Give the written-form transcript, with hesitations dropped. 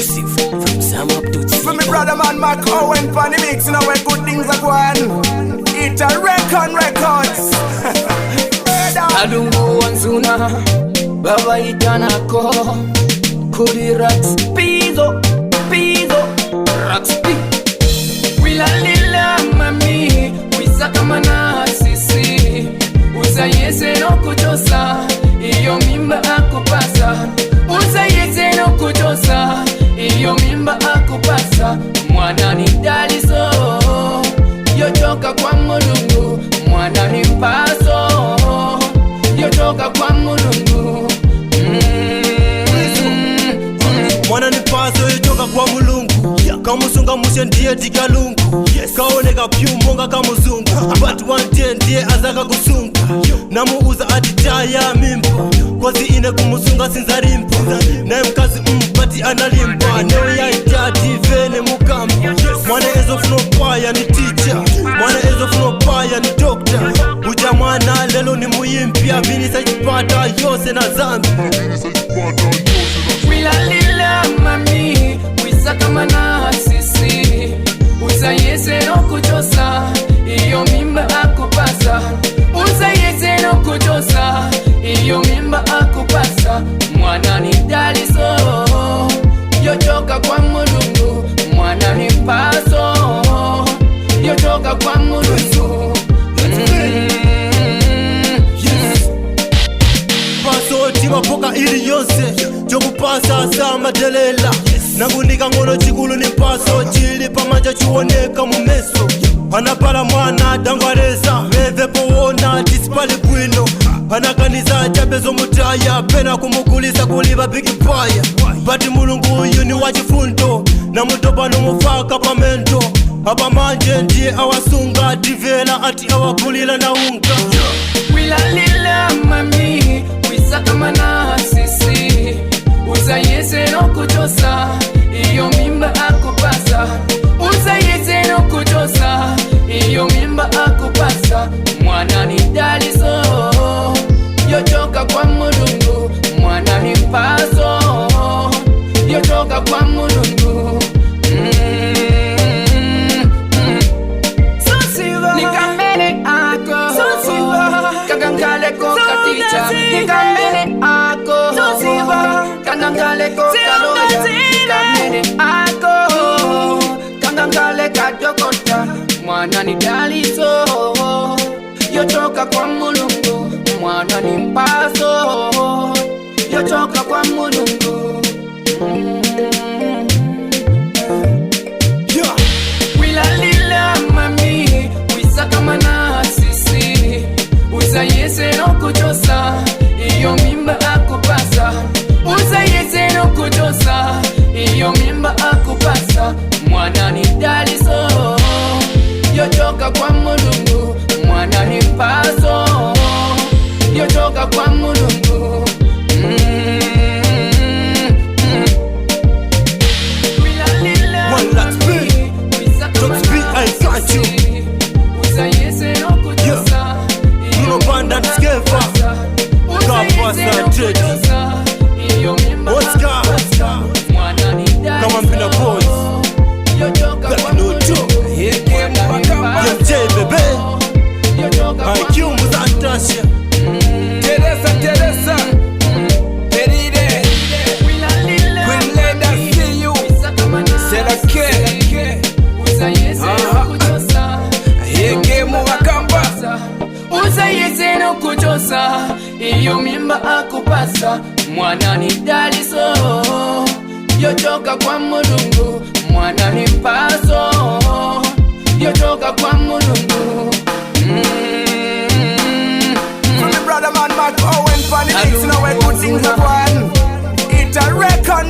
exclusive from Sam up to For me brother man Mac Owen for the mix, you know where good things are going. It's a records. Adungu wanzuna baba itanako Kudi Rax Pizo Rax P Wila lila mami Wisaka mana sisi Uza yese no kujosa Iyo mimba akupasa Uza yese no kujosa Iyo mimba akupasa Mwana ni daliso Yotoka kwa mulungu Mwana ni paso Yotoka kwa mulungu Mwana ni paso yotoka kwa mulungu Kamusunga mushe ndiye digalungu Kaoneka pyumonga kamuzungu But one day ndiye azaka kusunga Namuuza atitaya mimba Kwazi ine kumusunga sinzarimpa Nae mkazi mpati analimpa Neo ya itati vene mukamba Mwana ezo funopaya ni teacher Mwana ezo funopaya ni doctor Uja mwana lelo ni muyimpia Vini sajipata yose na zambi Wila lila mami Wisaka mana sisi Uza yese no kujosa Iyo mimba akupasa Uza yese no kujosa Iyo mimba akupasa Mwana ni daliso Yotoka kwa mulungu Mwana ni paso Yotoka kwa mulungu Paso tima poka ili yonse Jogu pasa sama delela Nangunika ngono chikulu ni paso Chili pamanja chuoneka mumeso Panapala mwana dangwareza Meve powona dispali kwino Panaganiza jabezo mutaya Pena kumugulisa kuliba bigi paya Bati mulungu yuni wachifundo Na mutopa numufaka pamento Hapa manje ndiye awasunga Divela ati awagulila na unga Wila lila mami Wisaka mana sisi Uza yese no kujosa Iyo mimba akupasa Uza yese no kujosa Iyo mimba akupasa Mwana ni daliso Yotoka kwa mulungu Mwana ni paso Yotoka kwa mulungu Nikamene ako Kagangale ko katicha Nikamene ako Kagangale ko kaloja Nikamene ako Kagangale kajokota Mwana ni daliso Yotoka kwa mulungu Mwana ni mpaso Yotoka kwa mulungu Wila lila mami Wisaka mana sisi Uza yese no kujosa Iyo mimba akupasa Uza yese no kujosa Iyo mimba akupasa Mwana ni daliso Yotoka kwa mulungu Mwana ni paso Yotoka kwa mulungu One last beat Don't speak, I got you Bruno Banda and Skefa Kapasa Teddy Oscar Come on Pina Boys Got no joke MJ bebe IQ Muzatasha Teresa Peride Queen Leda see you Serake Yeke Mwakamba Uza yese no kujosa Iyo mimba akupasa Mwana ni daliso Yotoka kwa mulungu Mwana ni paso Yotoka kwa mulungu For me brother man Mac Owen for the mix, you know where good things are going. It's a record